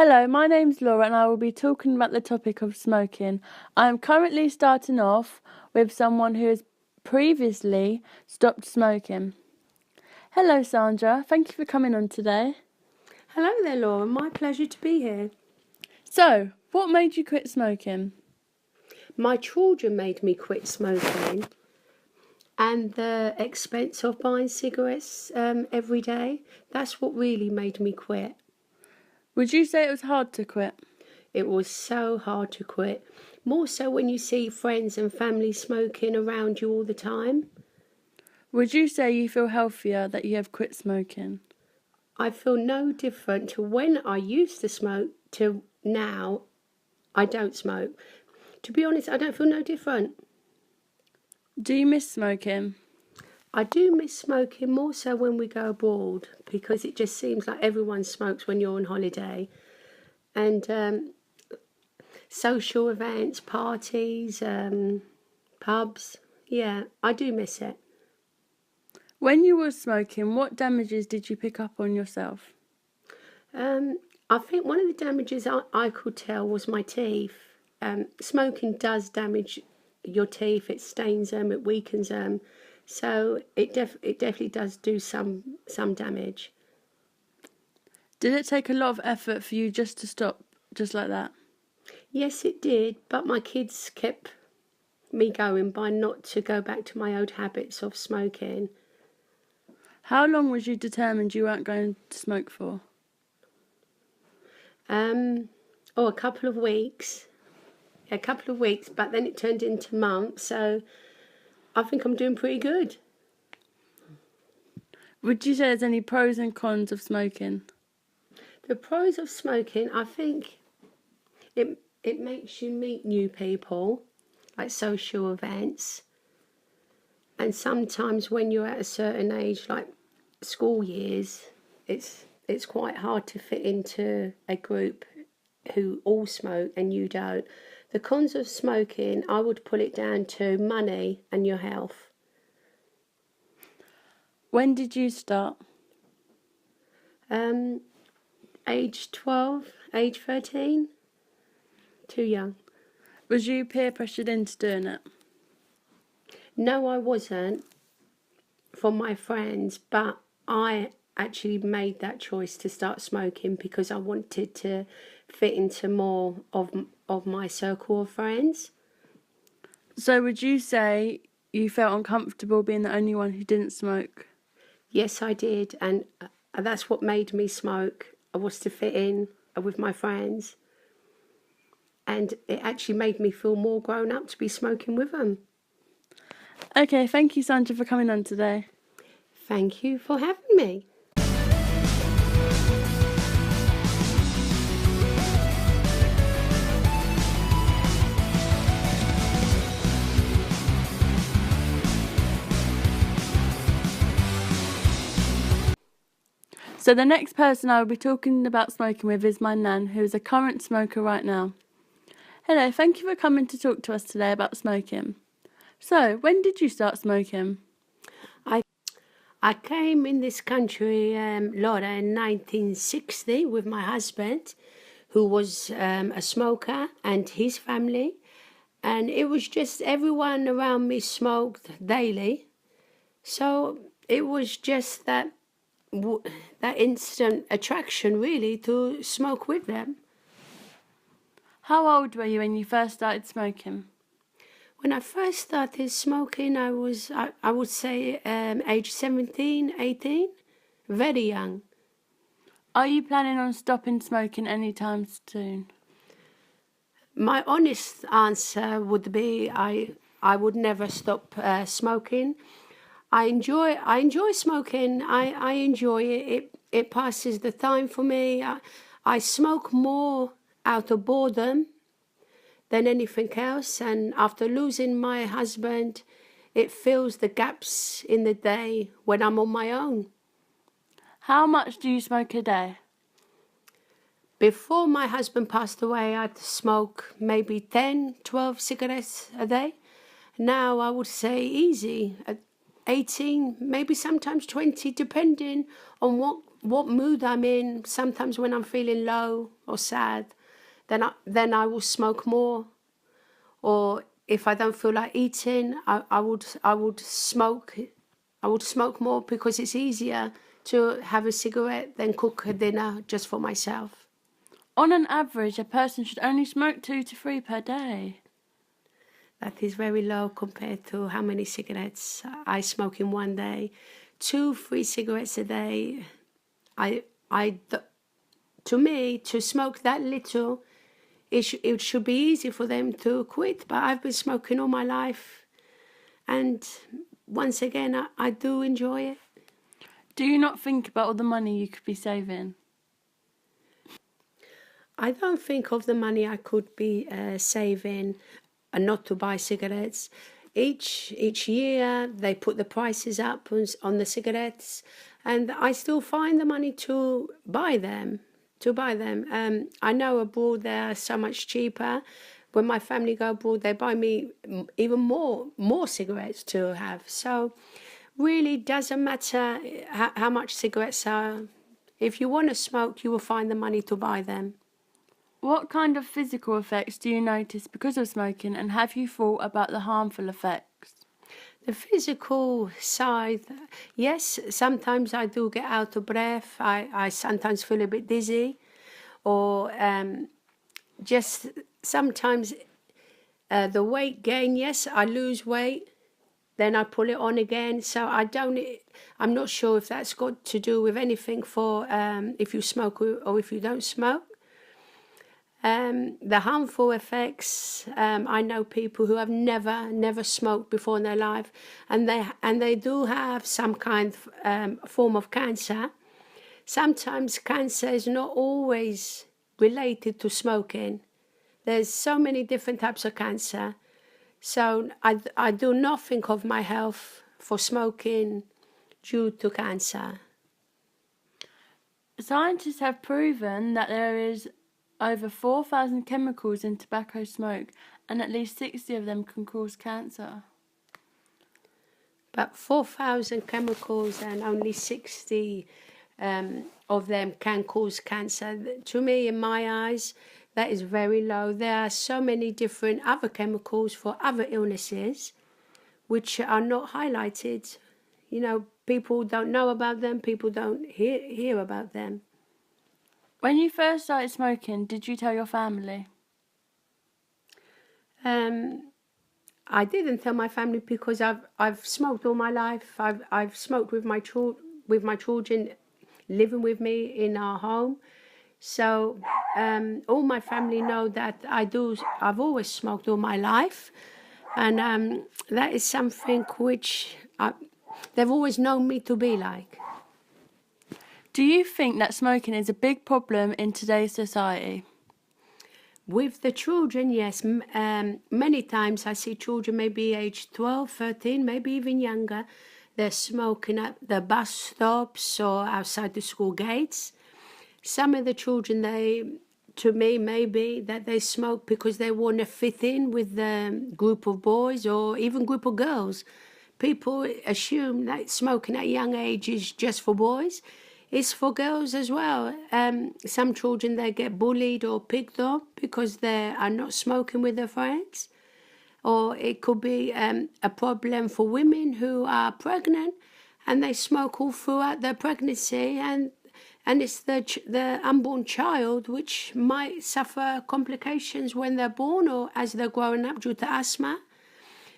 Hello, my name's Laura and I will be talking about the topic of smoking. I am currently starting off with someone who has previously stopped smoking. Hello, Sandra. Thank you for coming on today. Hello there, Laura. My pleasure to be here. So, what made you quit smoking? My children made me quit smoking, and the expense of buying cigarettes every day, that's what really made me quit. Would you say it was hard to quit? It was so hard to quit. More so when you see friends and family smoking around you all the time. Would you say you feel healthier that you have quit smoking? I feel no different to when I used to smoke to now I don't smoke. To be honest, I don't feel no different. Do you miss smoking? I do miss smoking more so when we go abroad because it just seems like everyone smokes when you're on holiday. And social events, parties, pubs, yeah, I do miss it. When you were smoking, what damages did you pick up on yourself? I think one of the damages I could tell was my teeth. Smoking does damage your teeth, it stains them, it weakens them. So it definitely does do some damage. Did it take a lot of effort for you just to stop, just like that? Yes, it did, but my kids kept me going by not to go back to my old habits of smoking. How long was you determined you weren't going to smoke for? A couple of weeks. A couple of weeks, but then it turned into months, so I think I'm doing pretty good. Would you say there's any pros and cons of smoking? The pros of smoking, I think it makes you meet new people, like social events. And sometimes when you're at a certain age, like school years, it's quite hard to fit into a group who all smoke and you don't. The cons of smoking, I would put it down to money and your health. When did you start? Age 12, age 13, too young. Was you peer pressured into doing it? No, I wasn't from my friends, but I actually made that choice to start smoking because I wanted to fit into more of my circle of friends. So would you say you felt uncomfortable being the only one who didn't smoke? Yes, I did, and that's what made me smoke. I was to fit in with my friends, and it actually made me feel more grown up to be smoking with them. Okay, thank you, Sandra, for coming on today. Thank you for having me. So the next person I will be talking about smoking with is my nan, who is a current smoker right now. Hello, thank you for coming to talk to us today about smoking. So, when did you start smoking? I came in this country, Laura, in 1960 with my husband, who was a smoker, and his family. And it was just everyone around me smoked daily. So it was just that instant attraction, really, to smoke with them. How old were you when you first started smoking? When I first started smoking, I would say, age 17, 18, very young. Are you planning on stopping smoking anytime soon? My honest answer would be I would never stop smoking. I enjoy smoking. I enjoy it. It passes the time for me. I smoke more out of boredom than anything else. And after losing my husband, it fills the gaps in the day when I'm on my own. How much do you smoke a day? Before my husband passed away, I'd smoke maybe 10, 12 cigarettes a day. Now I would say easy, 18, maybe sometimes 20, depending on what mood I'm in. Sometimes when I'm feeling low or sad, then I will smoke more. Or if I don't feel like eating, I would smoke more because it's easier to have a cigarette than cook a dinner just for myself. On an average, a person should only smoke 2 to 3 per day. That is very low compared to how many cigarettes I smoke in one day. 2, 3 cigarettes a day. To me, to smoke that little, it should be easy for them to quit. But I've been smoking all my life, and once again, I do enjoy it. Do you not think about all the money you could be saving? I don't think of the money I could be saving and not to buy cigarettes. Each year they put the prices up on the cigarettes, and I still find the money to buy them. I know abroad they are so much cheaper. When my family go abroad, they buy me even more cigarettes to have. So really doesn't matter how much cigarettes are. If you want to smoke, you will find the money to buy them. What kind of physical effects do you notice because of smoking, and have you thought about the harmful effects? The physical side, yes, sometimes I do get out of breath. I sometimes feel a bit dizzy, or just sometimes the weight gain. Yes, I lose weight, then I pull it on again. So I'm not sure if that's got to do with anything for if you smoke or if you don't smoke. The harmful effects, I know people who have never smoked before in their life, and they do have some kind of form of cancer. Sometimes cancer is not always related to smoking. There's so many different types of cancer. So I do not think of my health for smoking due to cancer. Scientists have proven that there is over 4,000 chemicals in tobacco smoke, and at least 60 of them can cause cancer. But 4,000 chemicals and only 60 of them can cause cancer. To me, in my eyes, that is very low. There are so many different other chemicals for other illnesses which are not highlighted. You know, people don't know about them, people don't hear about them. When you first started smoking, did you tell your family? I didn't tell my family because I've smoked all my life. I've smoked with my children living with me in our home. So all my family know that I've always smoked all my life, and that is something which they've always known me to be like. Do you think that smoking is a big problem in today's society? With the children, yes. Many times I see children maybe age 12, 13, maybe even younger. They're smoking at the bus stops or outside the school gates. Some of the children, to me, maybe that they smoke because they want to fit in with the group of boys or even group of girls. People assume that smoking at a young age is just for boys. It's for girls as well. Some children, they get bullied or picked on because they are not smoking with their friends. Or it could be a problem for women who are pregnant and they smoke all throughout their pregnancy, and it's the unborn child which might suffer complications when they're born or as they're growing up due to asthma.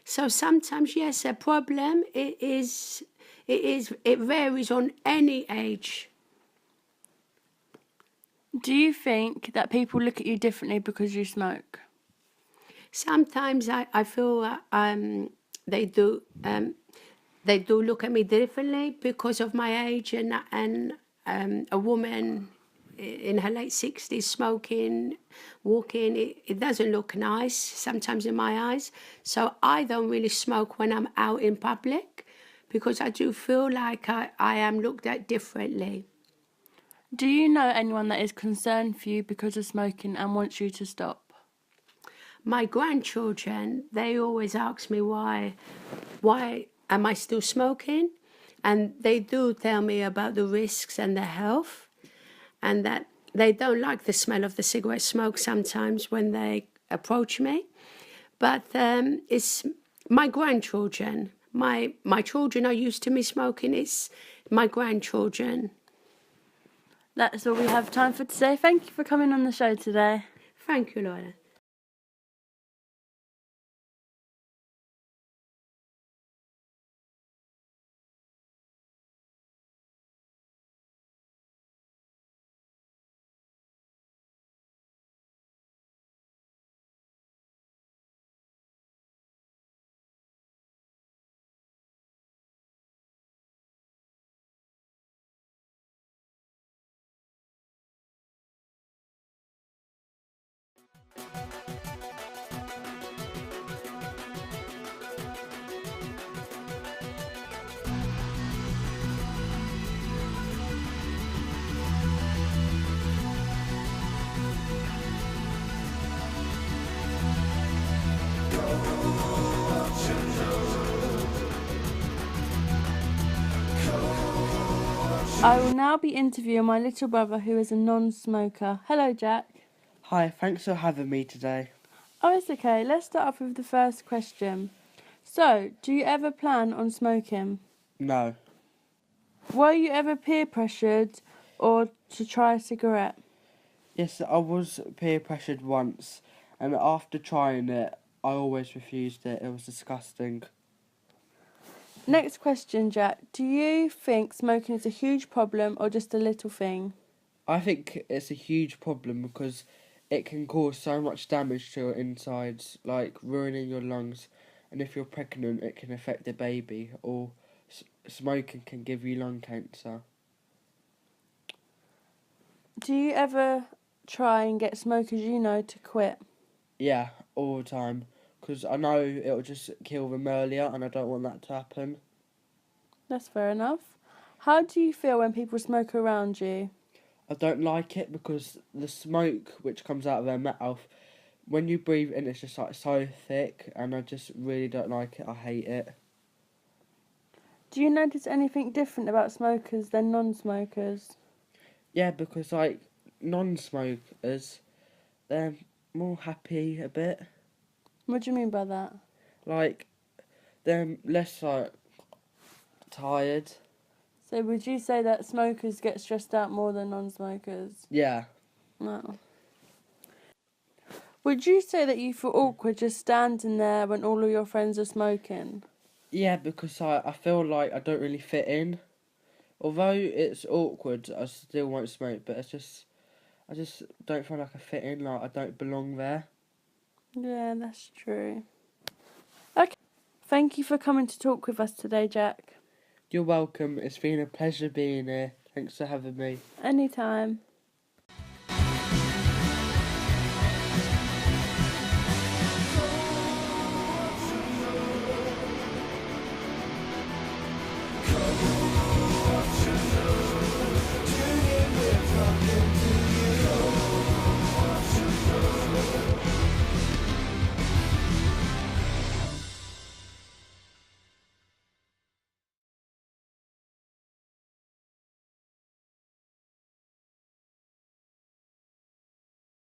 So sometimes, yes, a problem it varies on any age. Do you think that people look at you differently because you smoke? Sometimes I feel they do look at me differently because of my age, and a woman in her late 60s smoking, walking, it doesn't look nice sometimes in my eyes. So I don't really smoke when I'm out in public, because I do feel like I am looked at differently. Do you know anyone that is concerned for you because of smoking and wants you to stop? My grandchildren, they always ask me why am I still smoking? and they do tell me about the risks and the health, and that they don't like the smell of the cigarette smoke sometimes when they approach me. But it's my grandchildren. My children are used to me smoking. It's my grandchildren. That's all we have time for today. Thank you for coming on the show today. Thank you, Laura. I will now be interviewing my little brother who is a non-smoker. Hello, Jack. Hi, thanks for having me today. Oh, it's okay. Let's start off with the first question. So, do you ever plan on smoking? No. Were you ever peer pressured or to try a cigarette? Yes, I was peer pressured once, and after trying it, I always refused it. It was disgusting. Next question, Jack. Do you think smoking is a huge problem or just a little thing? I think it's a huge problem because it can cause so much damage to your insides, like ruining your lungs, and if you're pregnant, it can affect the baby, or smoking can give you lung cancer. Do you ever try and get smokers you know to quit? Yeah, all the time, because I know it'll just kill them earlier, and I don't want that to happen. That's fair enough. How do you feel when people smoke around you? I don't like it because the smoke which comes out of their mouth, when you breathe in, it's just like so thick, and I just really don't like it. I hate it. Do you notice anything different about smokers than non-smokers? Yeah, because like non-smokers, they're more happy a bit. What do you mean by that? Like they're less like tired. So would you say that smokers get stressed out more than non-smokers? Yeah. No. Would you say that you feel awkward just standing there when all of your friends are smoking? Yeah, because I feel like I don't really fit in. Although it's awkward, I still won't smoke, but I just don't feel like I fit in, like I don't belong there. Yeah, that's true. Okay. Thank you for coming to talk with us today, Jack. You're welcome. It's been a pleasure being here. Thanks for having me. Anytime.